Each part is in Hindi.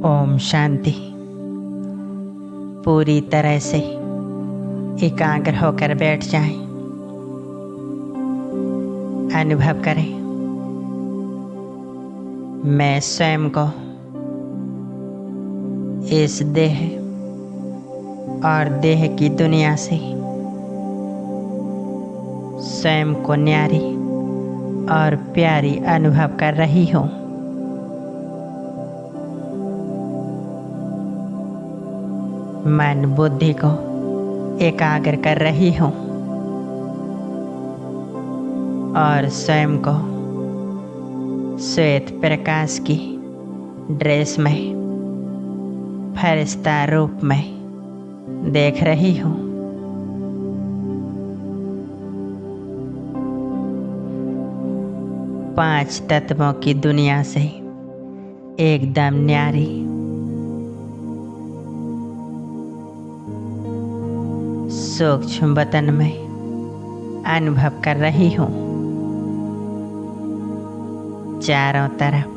ओम शांति। पूरी तरह से एकाग्र होकर बैठ जाएं। अनुभव करें, मैं स्वयं को इस देह और देह की दुनिया से स्वयं को न्यारी और प्यारी अनुभव कर रही हूँ। मन बुद्धि को एकाग्र कर रही हूँ और स्वयं को श्वेत प्रकाश की ड्रेस में फरिश्ता रूप में देख रही हूँ। पांच तत्वों की दुनिया से एकदम न्यारी, सूक्ष्म वतन में अनुभव कर रही हूँ। चारों तरफ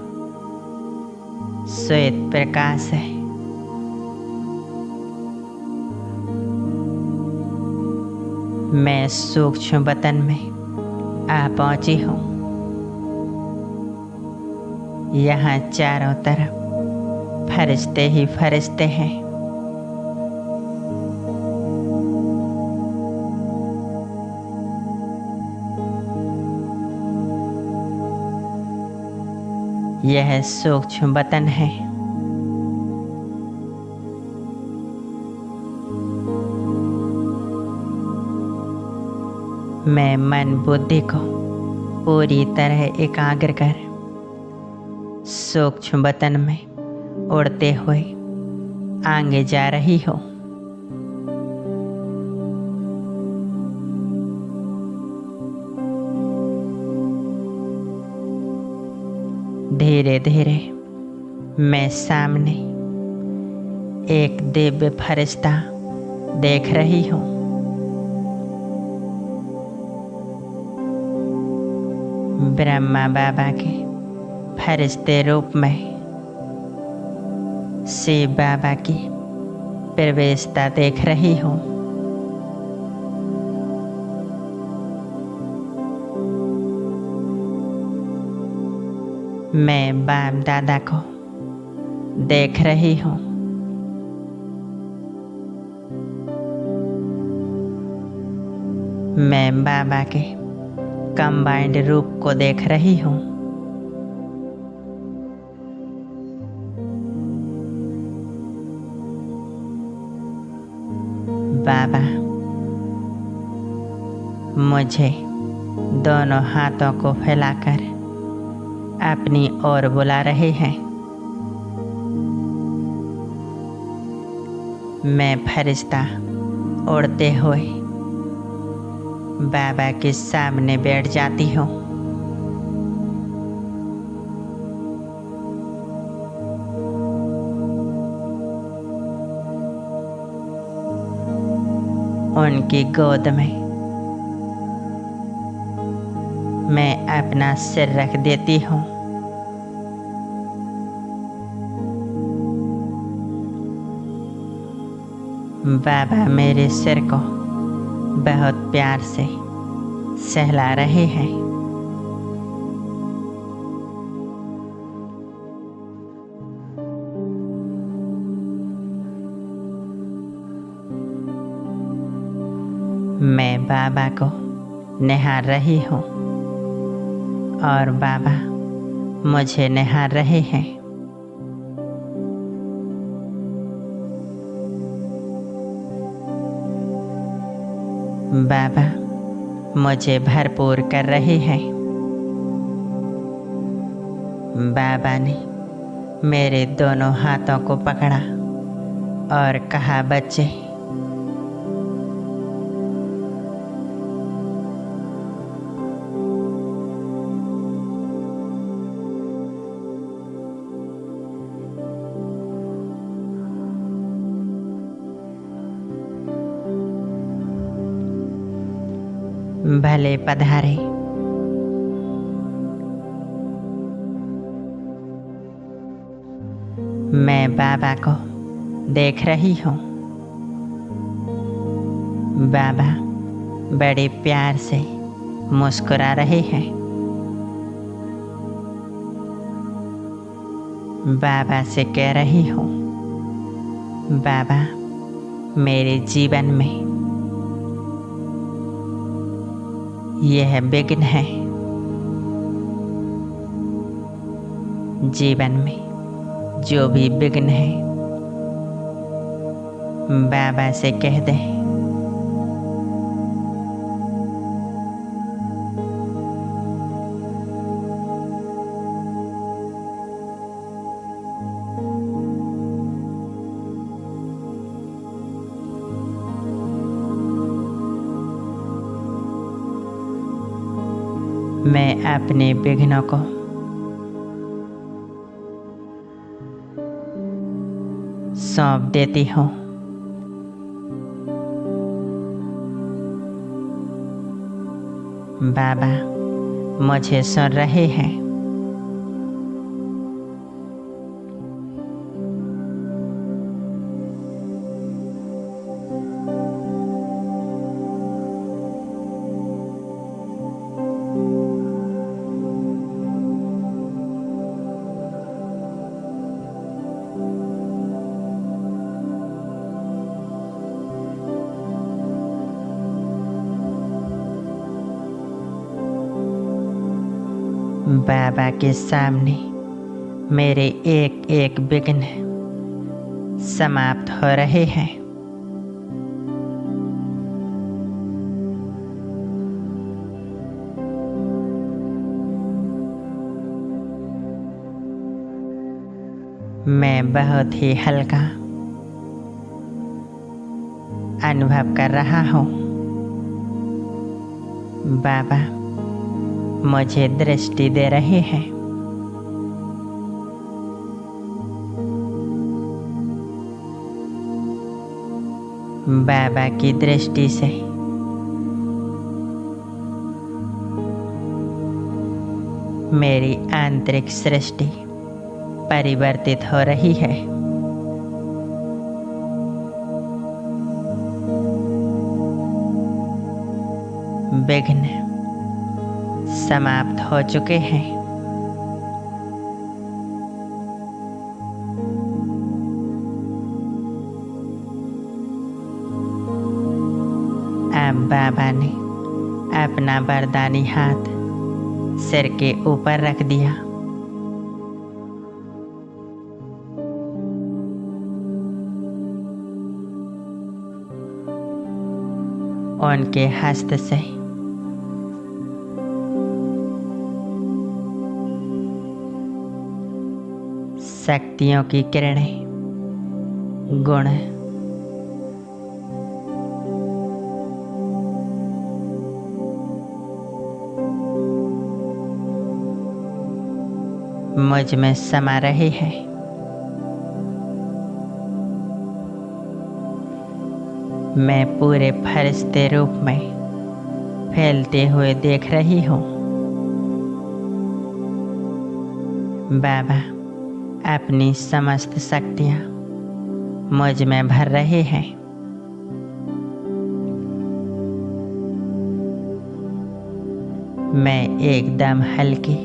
श्वेत प्रकाश है। मैं सूक्ष्म वतन में आ पहुंची हूँ। यहाँ चारों तरफ फरिश्ते ही फरिश्ते हैं। यह सूक्ष्म वतन है। मैं मन बुद्धि को पूरी तरह एकाग्र कर सूक्ष्म वतन में उड़ते हुए आगे जा रही हूँ। धीरे धीरे मैं सामने एक दिव्य फरिश्ता देख रही हूँ। ब्रह्मा बाबा के फरिश्ते रूप में शिव बाबा की प्रवेशता देख रही हूँ। मैं बाप दादा को देख रही हूँ। मैं बाबा के कंबाइंड रूप को देख रही हूँ। बाबा मुझे दोनों हाथों को फैलाकर अपनी ओर बुला रहे हैं। मैं फरिश्ता उड़ते हुए बाबा के सामने बैठ जाती हूँ। उनकी गोद में मैं अपना सिर रख देती हूँ। बाबा मेरे सिर को बहुत प्यार से सहला रहे हैं। मैं बाबा को निहार रही हूँ और बाबा मुझे निहार रहे हैं। बाबा मुझे भरपूर कर रहे हैं। बाबा ने मेरे दोनों हाथों को पकड़ा और कहा, बच्चे भले पधारे। मैं बाबा को देख रही हूँ। बाबा बड़े प्यार से मुस्कुरा रहे हैं। बाबा से कह रही हूँ, बाबा मेरे जीवन में यह विघ्न है। जीवन में जो भी विघ्न है बाबा से कह दे। मैं अपने विघ्नों को सौंप देती हूँ। बाबा मुझे सुन रहे हैं। बाबा के सामने मेरे एक एक विघ्न समाप्त हो रहे हैं। मैं बहुत ही हल्का अनुभव कर रहा हूँ। बाबा मुझे दृष्टि दे रहे हैं। बाबा की दृष्टि से मेरी आंतरिक सृष्टि परिवर्तित हो रही है। विघ्न समाप्त हो चुके हैं। अब बाबा ने अपना वरदानी हाथ सिर के ऊपर रख दिया। उनके हस्त से शक्तियों की किरणें, गुण, मुझ में समा रहे हैं। मैं पूरे फरिश्ते रूप में फैलते हुए देख रही हूँ। बाबा अपनी समस्त शक्तियाँ मुझ में भर रहे हैं। मैं एकदम हल्की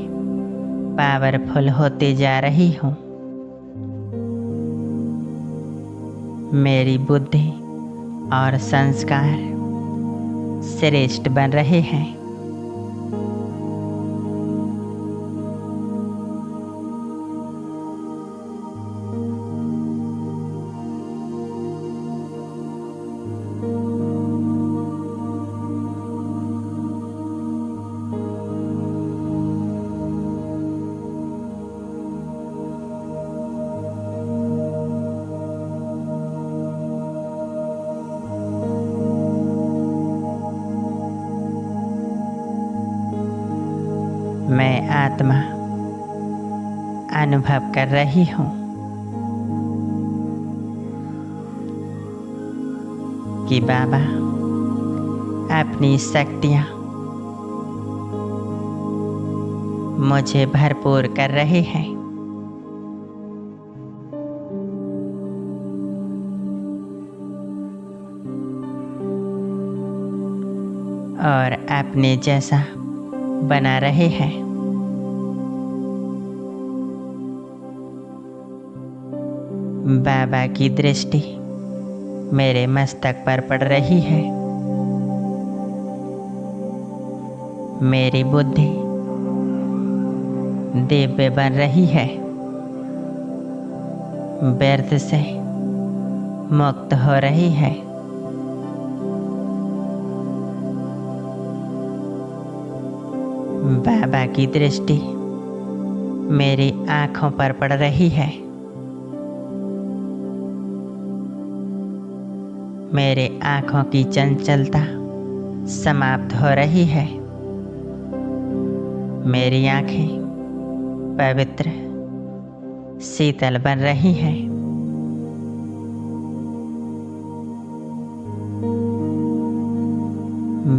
पावरफुल होते जा रही हूँ। मेरी बुद्धि और संस्कार श्रेष्ठ बन रहे हैं। मैं आत्मा अनुभव कर रही हूँ कि बाबा अपनी शक्तियाँ मुझे भरपूर कर रहे हैं। और अपने जैसा बना रहे हैं। बाबा की दृष्टि मेरे मस्तक पर पड़ रही है। मेरी बुद्धि दिव्य बन रही है, व्यर्थ से मुक्त हो रही है। बाबा की दृष्टि मेरी आँखों पर पड़ रही है। मेरे आँखों की चंचलता समाप्त हो रही है। मेरी आँखें पवित्र शीतल बन रही हैं।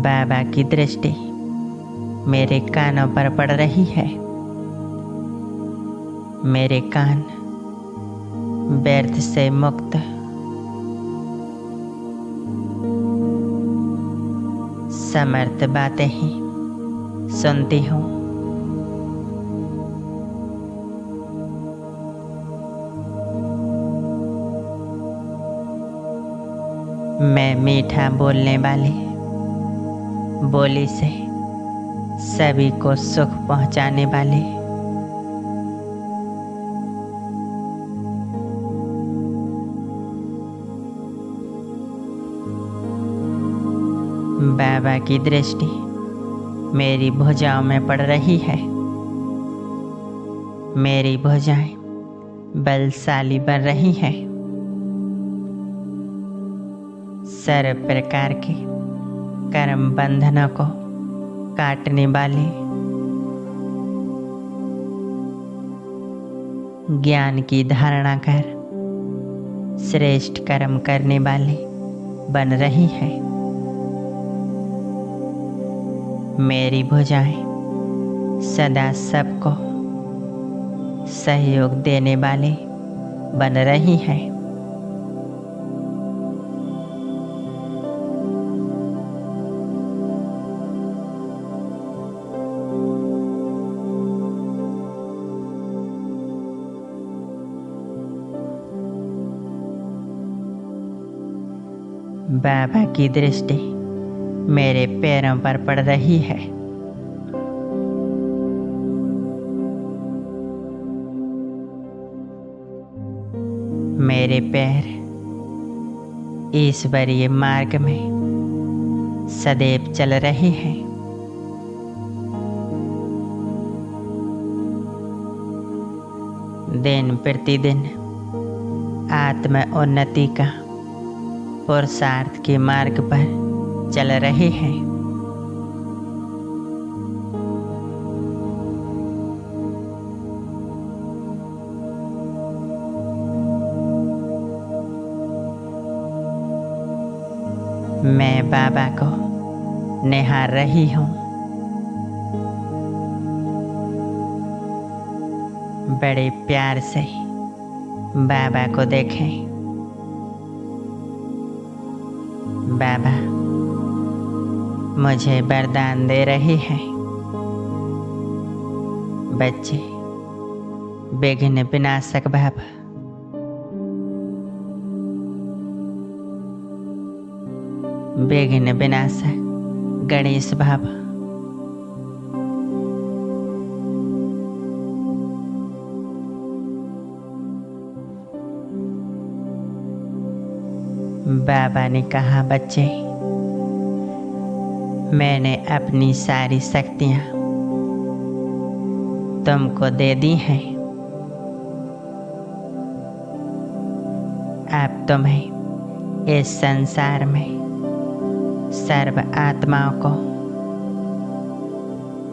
बाबा की दृष्टि मेरे कानों पर पड़ रही है। मेरे कान व्यर्थ से मुक्त समर्थ बातें ही सुनती हूँ। मैं मीठा बोलने वाली बोली से सभी को सुख पहुँचाने वाली बाबा की दृष्टि मेरी भुजाओं में पड़ रही है। मेरी भुजाएं बलशाली बन रही हैं। सर्व प्रकार के कर्म बंधनों को काटने वाली ज्ञान की धारणा कर श्रेष्ठ कर्म करने वाली बन रही है। मेरी भुजाएं सदा सबको सहयोग देने वाली बन रही हैं। बाबा की दृष्टि मेरे पैरों पर पड़ रही है। मेरे पैर ईश्वरीय मार्ग में सदैव चल रहे हैं। दिन प्रतिदिन आत्म उन्नति का पुरुषार्थ के मार्ग पर चल रहे हैं। मैं बाबा को निहार रही हूँ। बड़े प्यार से बाबा को देखें। बाबा मुझे वरदान दे रहे हैं। बच्चे विघ्न विनाशक बाबा, विघ्न विनाशक गणेश बाबा, बाबा ने कहा, बच्चे मैंने अपनी सारी शक्तियाँ तुमको दे दी हैं। अब तुम्हें इस संसार में सर्व आत्माओं को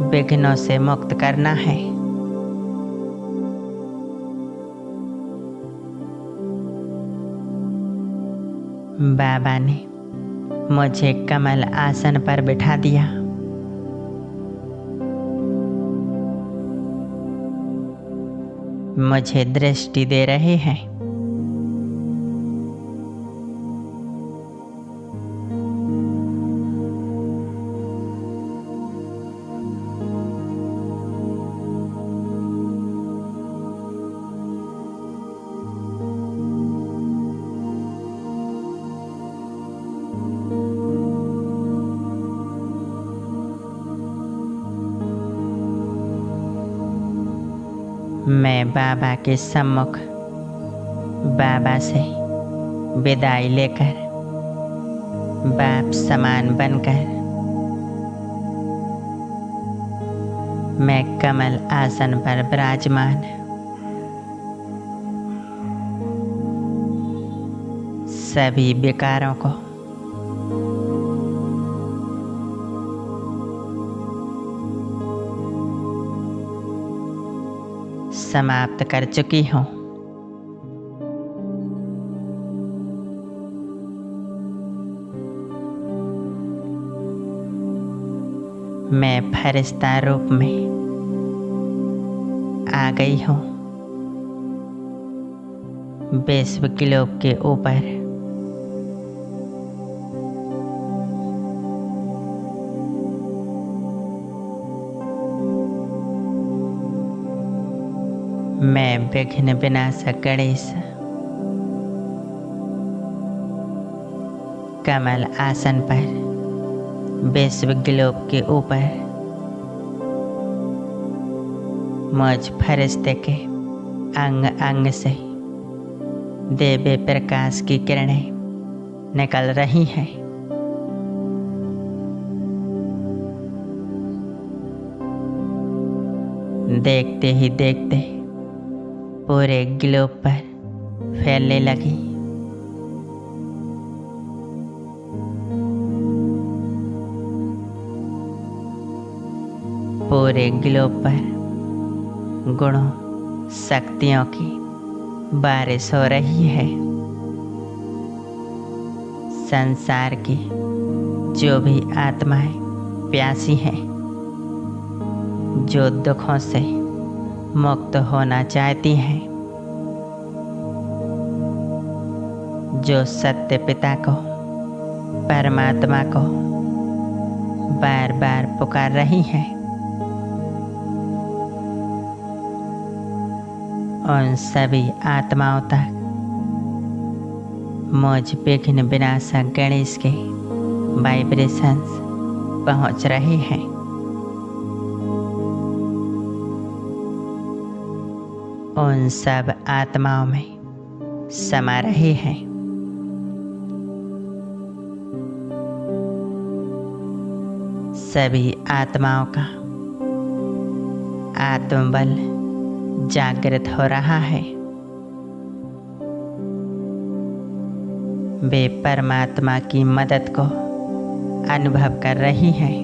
विघ्नों से मुक्त करना है। बाबा ने मुझे कमल आसन पर बिठा दिया। मुझे दृष्टि दे रहे हैं। मैं बाबा के सम्मुख बाबा से विदाई लेकर बाप समान बनकर मैं कमल आसन पर विराजमान सभी विकारों को समाप्त कर चुकी हूँ। मैं फरिश्ता रूप में आ गई हूँ विश्व ग्लोब के ऊपर। मैं विघ्न विनाशक गणेश कमल आसन पर विश्व ग्लोब के ऊपर मुझ फरिश्ते के अंग अंग से दिव्य प्रकाश की किरणें निकल रही हैं। देखते ही देखते पूरे ग्लोब पर फैलने लगी। पूरे ग्लोब पर गुणों शक्तियों की बारिश हो रही है। संसार की जो भी आत्माएं प्यासी हैं, जो दुखों से मुक्त होना चाहती हैं, जो सत्य पिता को परमात्मा को बार बार पुकार रही हैं, उन सभी आत्माओं तक मुझ विघ्न विनाशक गणेश के वाइब्रेशंस पहुंच रहे हैं। उन सब आत्माओं में समा रहे हैं। सभी आत्माओं का आत्मबल जागृत हो रहा है। वे परमात्मा की मदद को अनुभव कर रही हैं।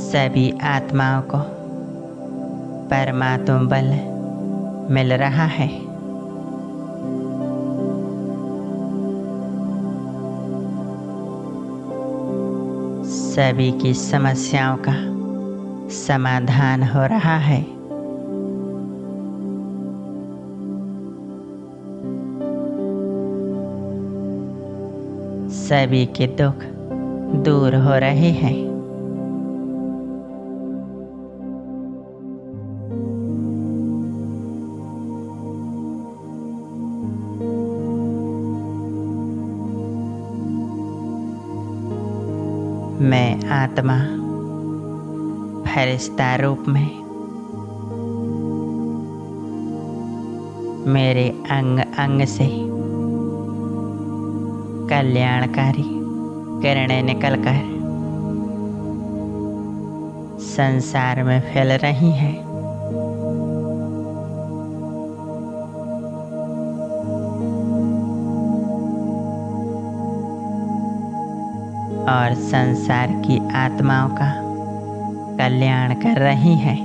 सभी आत्माओं को परमात्मा बल मिल रहा है। सभी की समस्याओं का समाधान हो रहा है। सभी के दुख दूर हो रहे हैं। मैं आत्मा फरिश्ता रूप में मेरे अंग अंग से कल्याणकारी किरणें निकलकर संसार में फैल रही हैं। और संसार की आत्माओं का कल्याण कर रही हैं।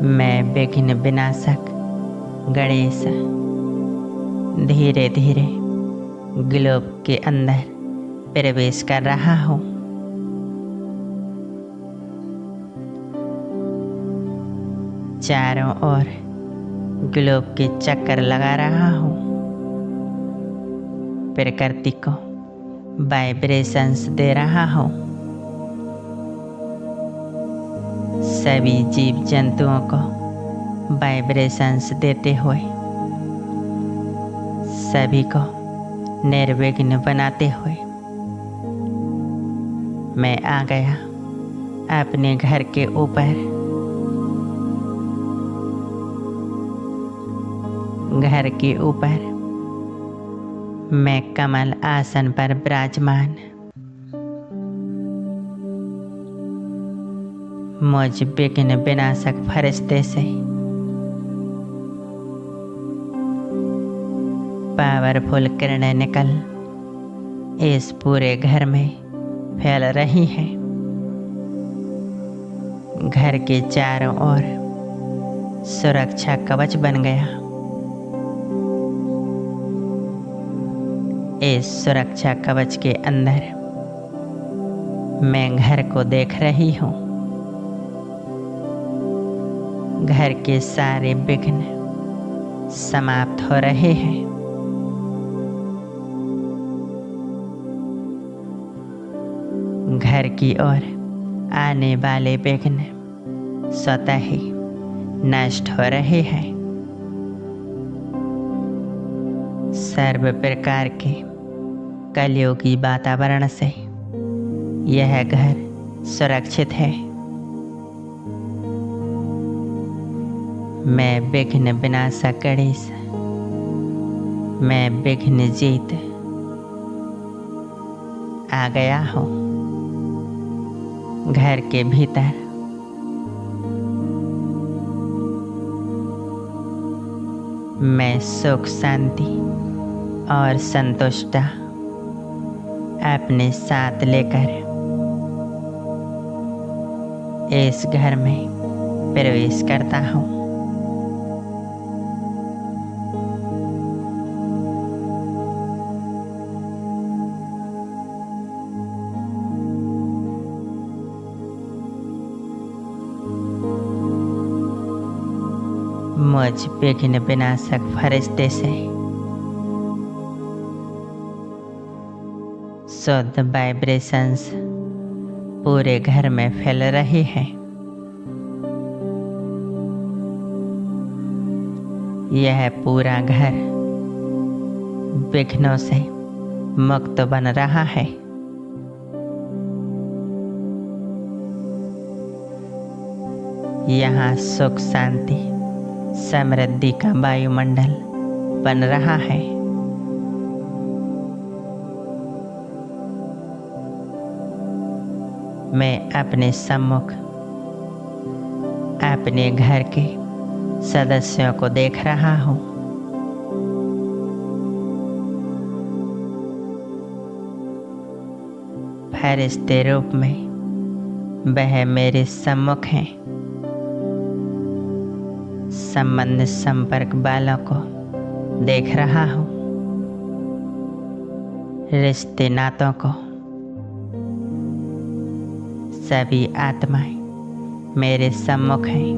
मैं विघ्न विनाशक गणेश धीरे धीरे ग्लोब के अंदर प्रवेश कर रहा हूँ। चारों ओर ग्लोब के चक्कर लगा रहा हूँ। प्रकृति को वाइब्रेशंस दे रहा हूँ। सभी जीव जंतुओं को वाइब्रेशंस देते हुए सभी को निर्विघ्न बनाते हुए मैं आ गया अपने घर के ऊपर। घर के ऊपर मैं कमल आसन पर विराजमान। मुझ विघ्न विनाशक फरिश्ते से पावरफुल किरणें निकल इस पूरे घर में फैल रही हैं। घर के चारों ओर सुरक्षा कवच बन गया। इस सुरक्षा कवच के अंदर मैं घर को देख रही हूँ। घर के सारे विघ्न समाप्त हो रहे हैं। घर की ओर आने वाले विघ्न स्वतः ही नष्ट हो रहे हैं। सर्व प्रकार के कलयुगी वातावरण से यह घर सुरक्षित है। मैं विघ्न विनाशक गणेश, मैं विघ्न जीत आ गया हूँ घर के भीतर। मैं सुख शांति और संतुष्टता अपने साथ लेकर इस घर में प्रवेश करता हूँ। मुझ विघ्न विनाशक फरिश्ते से शुद्ध वाइब्रेशंस पूरे घर में फैल रहे हैं। यह पूरा घर विघ्नों से मुक्त बन रहा है। यहाँ सुख शांति समृद्धि का वायुमंडल बन रहा है। मैं अपने सम्मुख अपने घर के सदस्यों को देख रहा हूँ। फरिश्ते रूप में वह मेरे सम्मुख हैं। संबंध संपर्क वालों को देख रहा हूँ। रिश्ते नातों को, सभी आत्माएं मेरे सम्मुख हैं।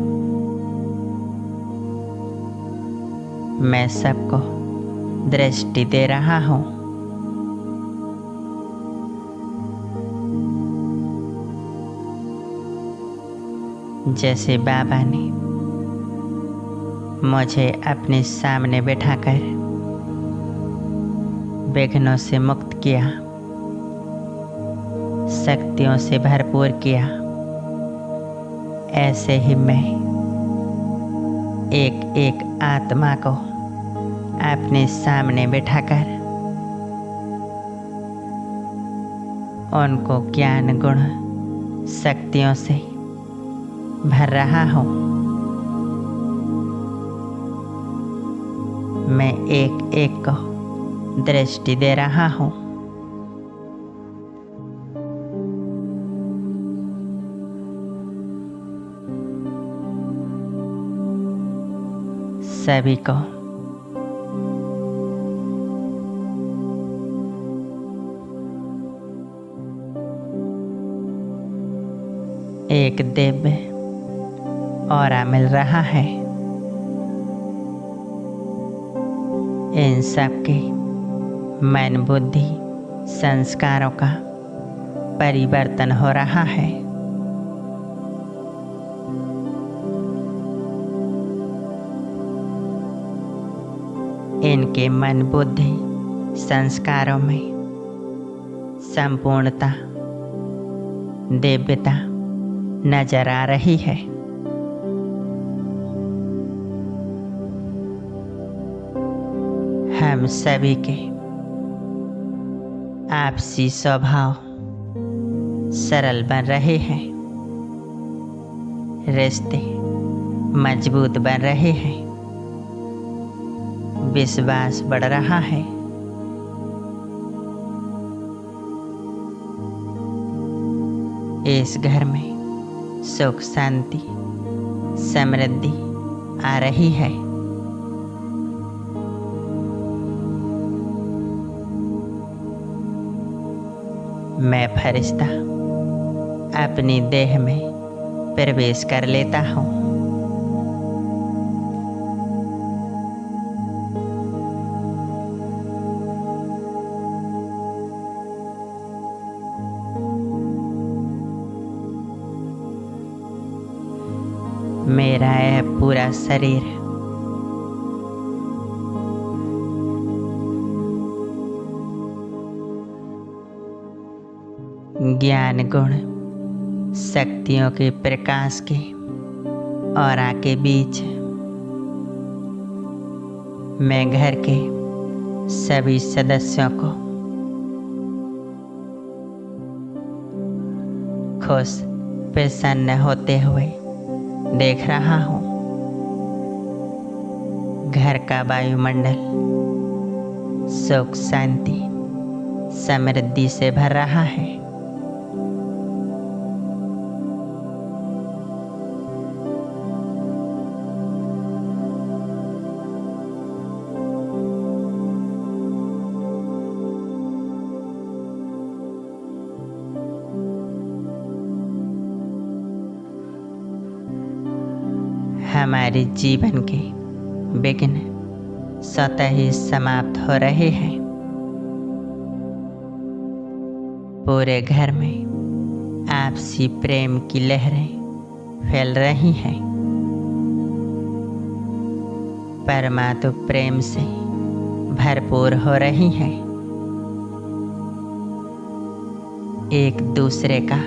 मैं सबको दृष्टि दे रहा हूँ। जैसे बाबा ने मुझे अपने सामने बैठाकर विघ्नों से मुक्त किया, शक्तियों से भरपूर किया, ऐसे ही मैं एक एक आत्मा को अपने सामने बैठाकर उनको ज्ञान गुण शक्तियों से भर रहा हूँ। मैं एक एक को दृष्टि दे रहा हूँ। सभी को एक दिव्य ऑरा मिल रहा है। इन सब के मन बुद्धि संस्कारों का परिवर्तन हो रहा है। इनके मन बुद्धि संस्कारों में संपूर्णता दिव्यता नजर आ रही है। हम सभी के आपसी स्वभाव सरल बन रहे हैं, रिश्ते मजबूत बन रहे हैं, विश्वास बढ़ रहा है। इस घर में सुख शांति समृद्धि आ रही है। मैं फरिश्ता अपनी देह में प्रवेश कर लेता हूँ। मेरा यह पूरा शरीर ज्ञान गुण शक्तियों के प्रकाश के ऑरा के बीच मैं घर के सभी सदस्यों को खुश प्रसन्न होते हुए देख रहा हूँ। घर का वायुमंडल सुख शांति समृद्धि से भर रहा है। हमारे जीवन के विघ्न स्वतः ही समाप्त हो रहे हैं। पूरे घर में आपसी प्रेम की लहरें फैल रही हैं। परमात्मा प्रेम से भरपूर हो रही हैं। एक दूसरे का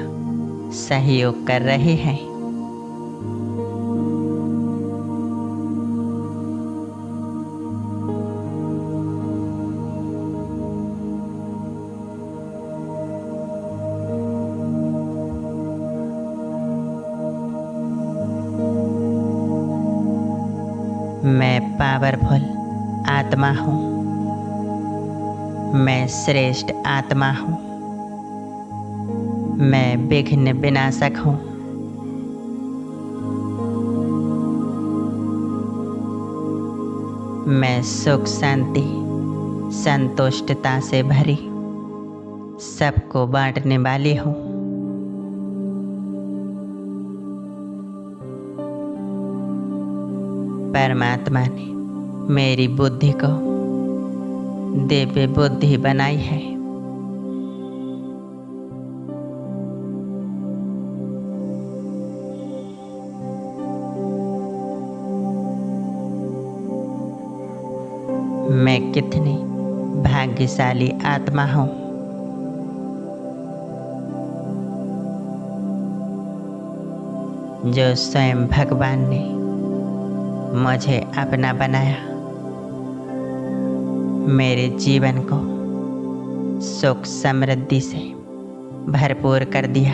सहयोग कर रहे हैं। मैं पावरफुल आत्मा हूँ। मैं श्रेष्ठ आत्मा हूँ। मैं विघ्न विनाशक हूँ। मैं सुख शांति संतुष्टता से भरी सबको बांटने वाली हूँ। परमात्मा ने मेरी बुद्धि को दिव्य बुद्धि बनाई है। मैं कितनी भाग्यशाली आत्मा हूँ। जो स्वयं भगवान ने मुझे अपना बनाया, मेरे जीवन को सुख समृद्धि से भरपूर कर दिया,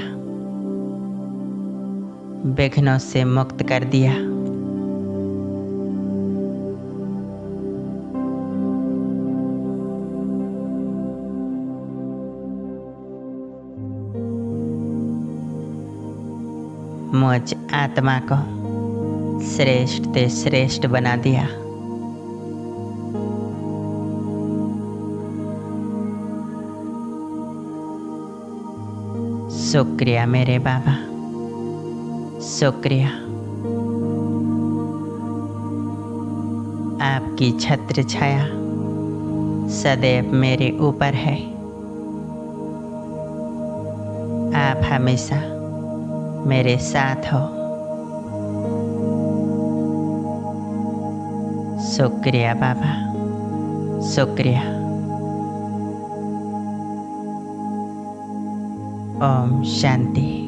विघ्नों से मुक्त कर दिया। मुझ आत्मा को श्रेष्ठ से श्रेष्ठ बना दिया। शुक्रिया मेरे बाबा, शुक्रिया। आपकी छत्र छाया सदैव मेरे ऊपर है। आप हमेशा मेरे साथ हो। शुक्रिया बाबा, शुक्रिया। ओम शांति।